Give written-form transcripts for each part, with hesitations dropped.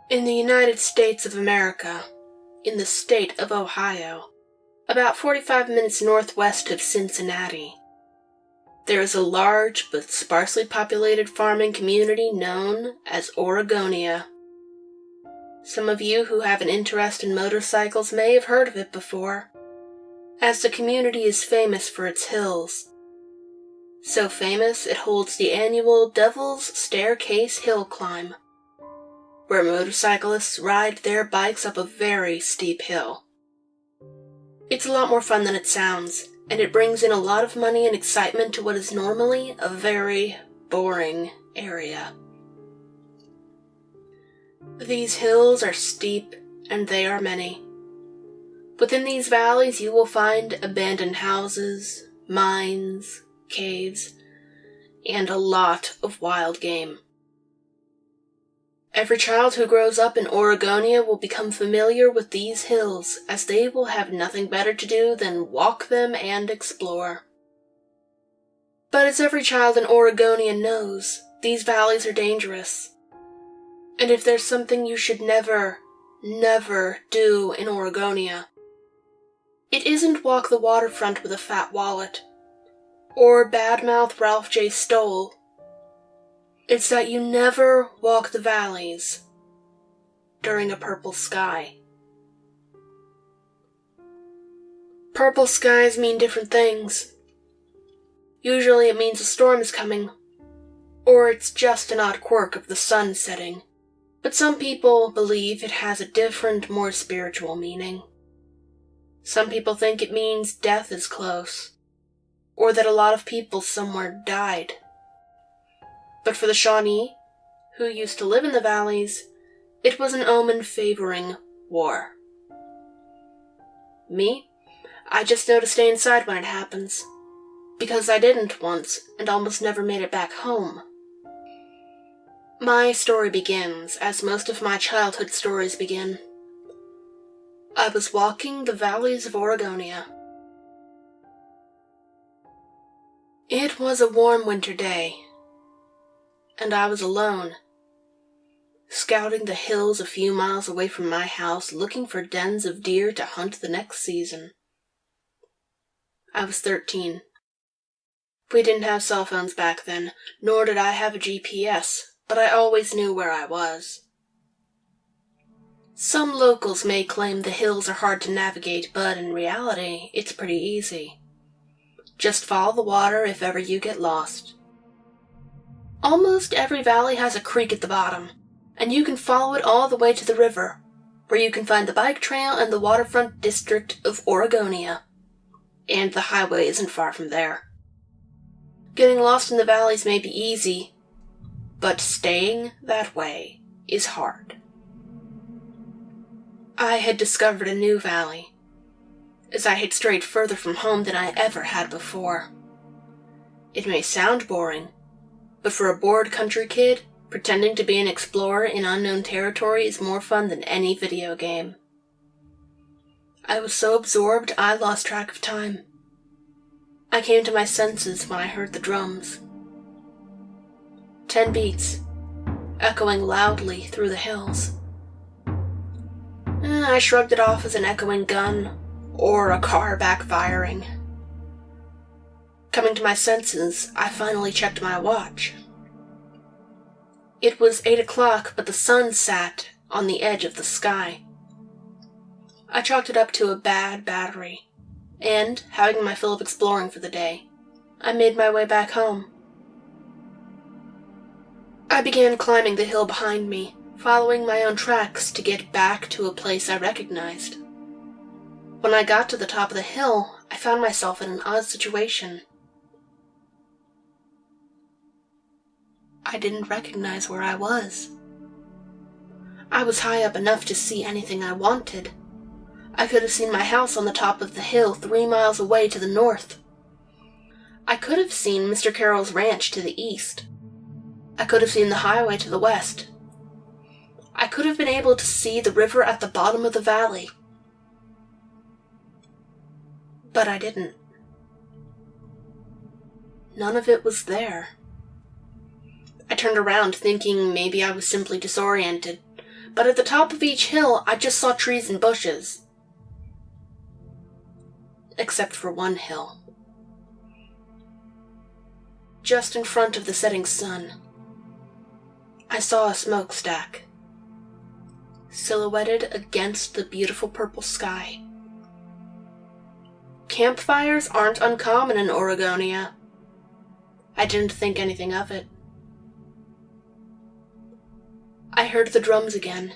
In the United States of America, in the state of Ohio, about 45 minutes northwest of Cincinnati, there is a large but sparsely populated farming community known as Oregonian. Some of you who have an interest in motorcycles may have heard of it before, as the community is famous for its hills. So famous it holds the annual Devil's Staircase Hill Climb, where motorcyclists ride their bikes up a very steep hill. It's a lot more fun than it sounds, and it brings in a lot of money and excitement to what is normally a very boring area. These hills are steep, and they are many. Within these valleys you will find abandoned houses, mines, caves, and a lot of wild game. Every child who grows up in Oregonian will become familiar with these hills, as they will have nothing better to do than walk them and explore. But as every child in Oregonian knows, these valleys are dangerous. And if there's something you should never do in Oregonian, it isn't walk the waterfront with a fat wallet, or badmouth Ralph J. Stoll. It's that you never walk the valleys during a purple sky. Purple skies mean different things. Usually it means a storm is coming, or it's just an odd quirk of the sun setting. But some people believe it has a different, more spiritual meaning. Some people think it means death is close, or that a lot of people somewhere died. But for the Shawnee, who used to live in the valleys, it was an omen favoring war. Me, I just know to stay inside when it happens, because I didn't once and almost never made it back home. My story begins as most of my childhood stories begin. I was walking the valleys of Oregonian. It was a warm winter day, and I was alone, scouting the hills a few miles away from my house, looking for dens of deer to hunt the next season. I was 13. We didn't have cell phones back then, nor did I have a GPS, but I always knew where I was. Some locals may claim the hills are hard to navigate, but in reality, it's pretty easy. Just follow the water if ever you get lost. Almost every valley has a creek at the bottom, and you can follow it all the way to the river, where you can find the bike trail and the waterfront district of Oregonian. And the highway isn't far from there. Getting lost in the valleys may be easy, but staying that way is hard. I had discovered a new valley, as I had strayed further from home than I ever had before. It may sound boring, but for a bored country kid, pretending to be an explorer in unknown territory is more fun than any video game. I was so absorbed I lost track of time. I came to my senses when I heard the drums. 10 beats, echoing loudly through the hills. I shrugged it off as an echoing gun, or a car backfiring. Coming to my senses, I finally checked my watch. It was 8 o'clock, but the sun sat on the edge of the sky. I chalked it up to a bad battery, and, having my fill of exploring for the day, I made my way back home. I began climbing the hill behind me, following my own tracks to get back to a place I recognized. When I got to the top of the hill, I found myself in an odd situation. I didn't recognize where I was. I was high up enough to see anything I wanted. I could have seen my house on the top of the hill 3 miles away to the north. I could have seen Mr. Carroll's ranch to the east. I could have seen the highway to the west. I could have been able to see the river at the bottom of the valley. But I didn't. None of it was there. I turned around thinking maybe I was simply disoriented, but at the top of each hill I just saw trees and bushes. Except for one hill. Just in front of the setting sun, I saw a smokestack, silhouetted against the beautiful purple sky. Campfires aren't uncommon in Oregonia. I didn't think anything of it. I heard the drums again.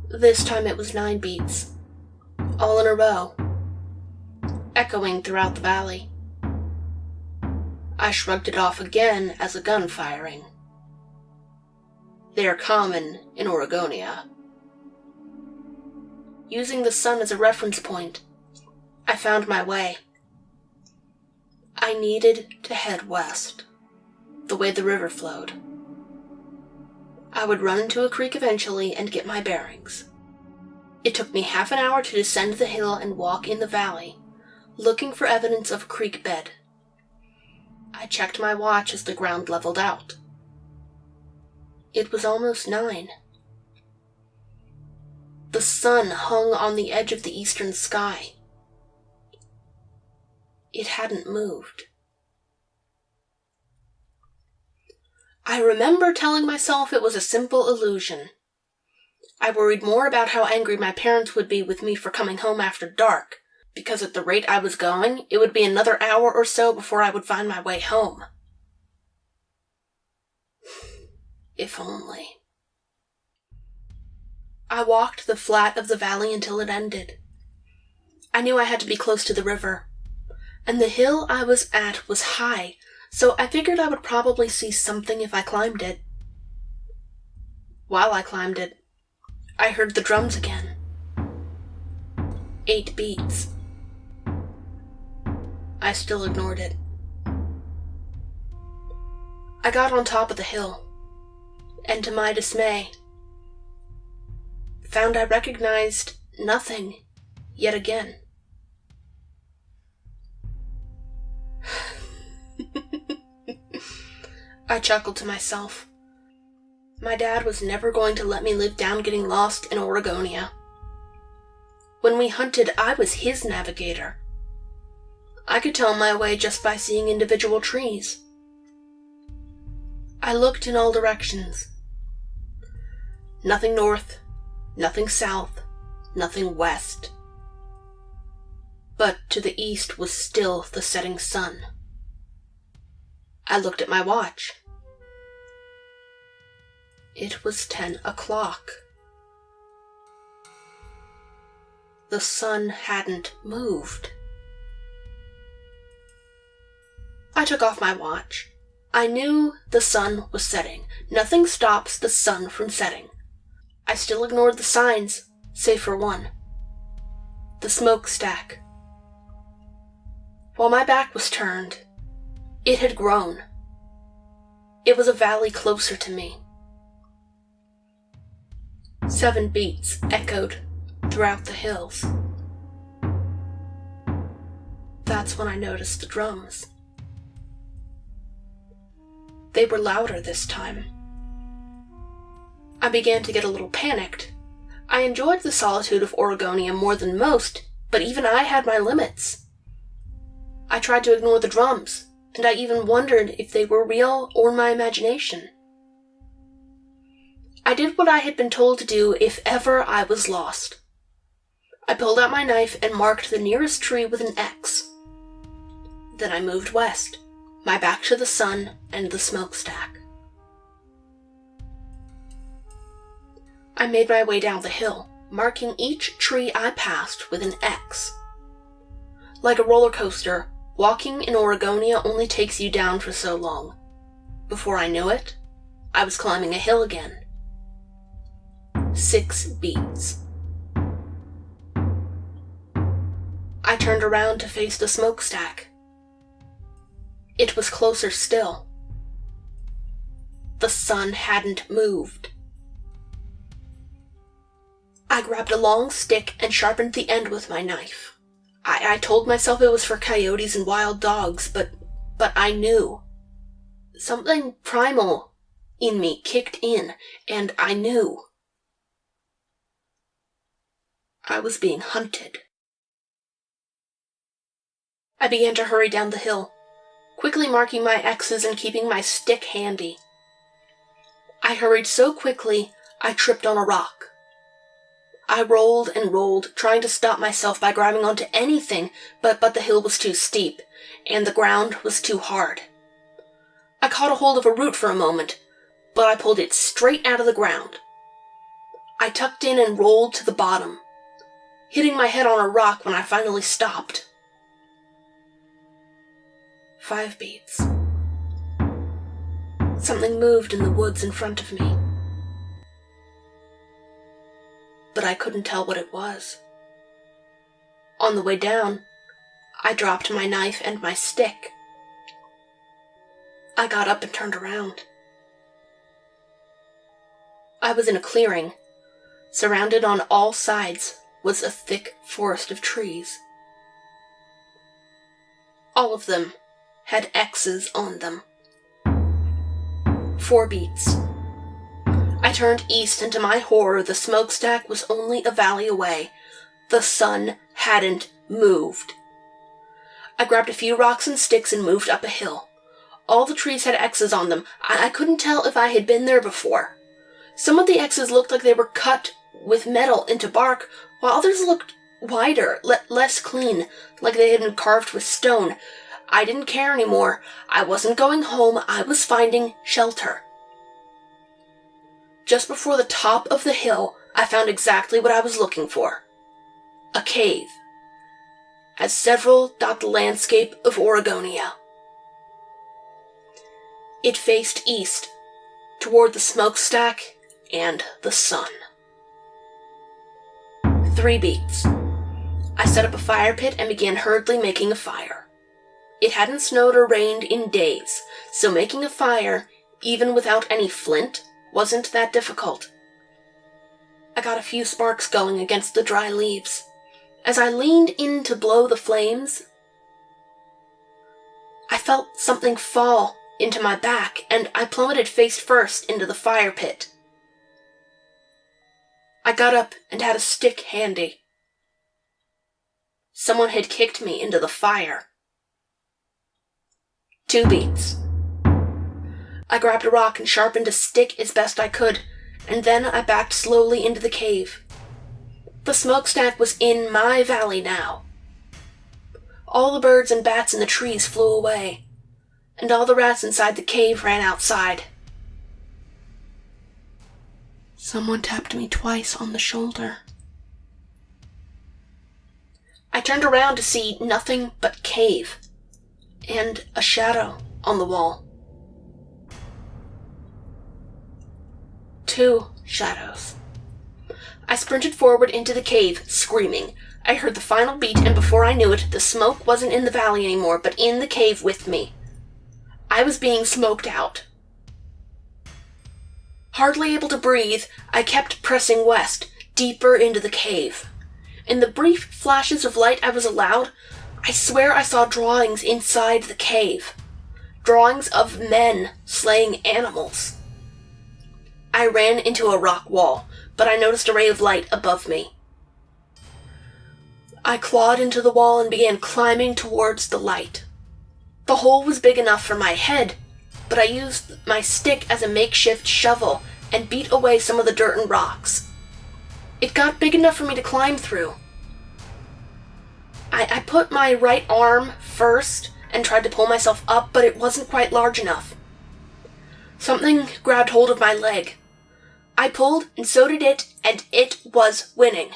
This time it was 9 beats, all in a row, echoing throughout the valley. I shrugged it off again as a gun firing. They are common in Oregonia. Using the sun as a reference point, I found my way. I needed to head west, the way the river flowed. I would run into a creek eventually and get my bearings. It took me half an hour to descend the hill and walk in the valley, looking for evidence of a creek bed. I checked my watch as the ground leveled out. It was almost 9. The sun hung on the edge of the eastern sky. It hadn't moved. I remember telling myself it was a simple illusion. I worried more about how angry my parents would be with me for coming home after dark, because at the rate I was going, it would be another hour or so before I would find my way home. If only. I walked the flat of the valley until it ended. I knew I had to be close to the river, and the hill I was at was high, so I figured I would probably see something if I climbed it. While I climbed it, I heard the drums again. 8 beats. I still ignored it. I got on top of the hill, and to my dismay, found I recognized nothing yet again. I chuckled to myself. My dad was never going to let me live down getting lost in Oregonia. When we hunted, I was his navigator. I could tell my way just by seeing individual trees. I looked in all directions. Nothing north, nothing south, nothing west. But to the east was still the setting sun. I looked at my watch. It was 10 o'clock. The sun hadn't moved. I took off my watch. I knew the sun was setting. Nothing stops the sun from setting. I still ignored the signs, save for one. The smokestack. While my back was turned, it had grown. It was a valley closer to me. 7 beats echoed throughout the hills. That's when I noticed the drums. They were louder this time. I began to get a little panicked. I enjoyed the solitude of Oregonia more than most, but even I had my limits. I tried to ignore the drums, and I even wondered if they were real or my imagination. I did what I had been told to do if ever I was lost. I pulled out my knife and marked the nearest tree with an X. Then I moved west, my back to the sun and the smokestack. I made my way down the hill, marking each tree I passed with an X. Like a roller coaster, walking in Oregonia only takes you down for so long. Before I knew it, I was climbing a hill again. 6 beats. I turned around to face the smokestack. It was closer still. The sun hadn't moved. I grabbed a long stick and sharpened the end with my knife. I told myself it was for coyotes and wild dogs, but I knew. Something primal in me kicked in, and I knew. I was being hunted. I began to hurry down the hill, quickly marking my X's and keeping my stick handy. I hurried so quickly, I tripped on a rock. I rolled and rolled, trying to stop myself by grabbing onto anything, but the hill was too steep, and the ground was too hard. I caught a hold of a root for a moment, but I pulled it straight out of the ground. I tucked in and rolled to the bottom, hitting my head on a rock when I finally stopped. 5 beats. Something moved in the woods in front of me, but I couldn't tell what it was. On the way down, I dropped my knife and my stick. I got up and turned around. I was in a clearing. Surrounded on all sides was a thick forest of trees. All of them had X's on them. 4 beats. I turned east, and to my horror, the smokestack was only a valley away. The sun hadn't moved. I grabbed a few rocks and sticks and moved up a hill. All the trees had X's on them. I couldn't tell if I had been there before. Some of the X's looked like they were cut with metal into bark, while others looked wider, less clean, like they had been carved with stone. I didn't care anymore. I wasn't going home. I was finding shelter. Just before the top of the hill, I found exactly what I was looking for. A cave, as several dot the landscape of Oregonian. It faced east, toward the smokestack and the sun. 3 beats. I set up a fire pit and began hurriedly making a fire. It hadn't snowed or rained in days, so making a fire, even without any flint, wasn't that difficult. I got a few sparks going against the dry leaves. As I leaned in to blow the flames, I felt something fall into my back, and I plummeted face first into the fire pit. I got up and had a stick handy. Someone had kicked me into the fire. 2 beats. I grabbed a rock and sharpened a stick as best I could, and then I backed slowly into the cave. The smokestack was in my valley now. All the birds and bats in the trees flew away, and all the rats inside the cave ran outside. Someone tapped me twice on the shoulder. I turned around to see nothing but cave, and a shadow on the wall. 2 shadows. I sprinted forward into the cave, screaming. I heard the final beat, and before I knew it, the smoke wasn't in the valley anymore, but in the cave with me. I was being smoked out. Hardly able to breathe, I kept pressing west, deeper into the cave. In the brief flashes of light I was allowed, I swear I saw drawings inside the cave. Drawings of men slaying animals. I ran into a rock wall, but I noticed a ray of light above me. I clawed into the wall and began climbing towards the light. The hole was big enough for my head, but I used my stick as a makeshift shovel and beat away some of the dirt and rocks. It got big enough for me to climb through. I put my right arm first and tried to pull myself up, but it wasn't quite large enough. Something grabbed hold of my leg. I pulled, and so did it, and it was winning.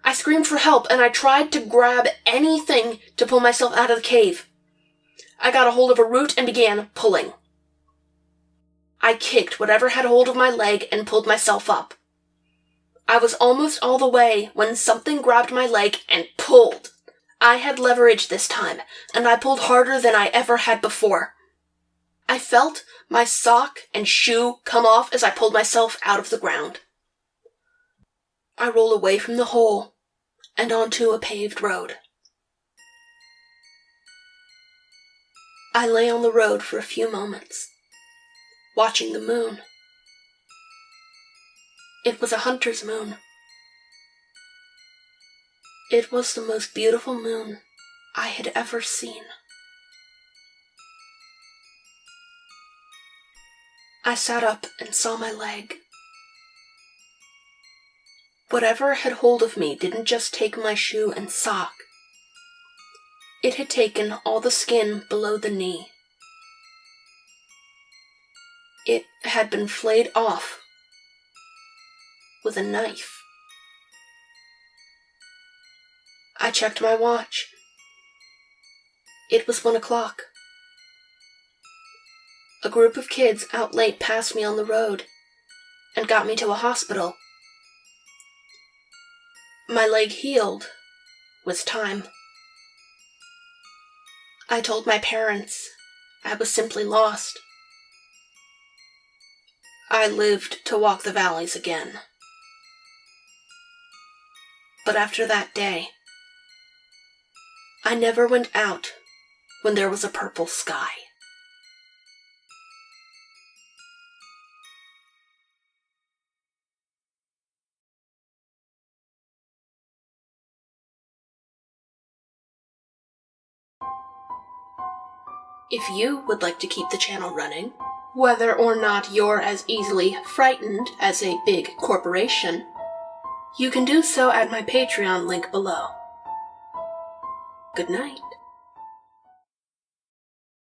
I screamed for help, and I tried to grab anything to pull myself out of the cave. I got a hold of a root and began pulling. I kicked whatever had hold of my leg and pulled myself up. I was almost all the way when something grabbed my leg and pulled. I had leverage this time, and I pulled harder than I ever had before. I felt my sock and shoe come off as I pulled myself out of the ground. I rolled away from the hole and onto a paved road. I lay on the road for a few moments, watching the moon. It was a hunter's moon. It was the most beautiful moon I had ever seen. I sat up and saw my leg. Whatever had hold of me didn't just take my shoe and sock. It had taken all the skin below the knee. It had been flayed off with a knife. I checked my watch. It was 1 o'clock. A group of kids out late passed me on the road and got me to a hospital. My leg healed with time. I told my parents I was simply lost. I lived to walk the valleys again. But after that day, I never went out when there was a purple sky. If you would like to keep the channel running, whether or not you're as easily frightened as a big corporation, you can do so at my Patreon link below. Good night.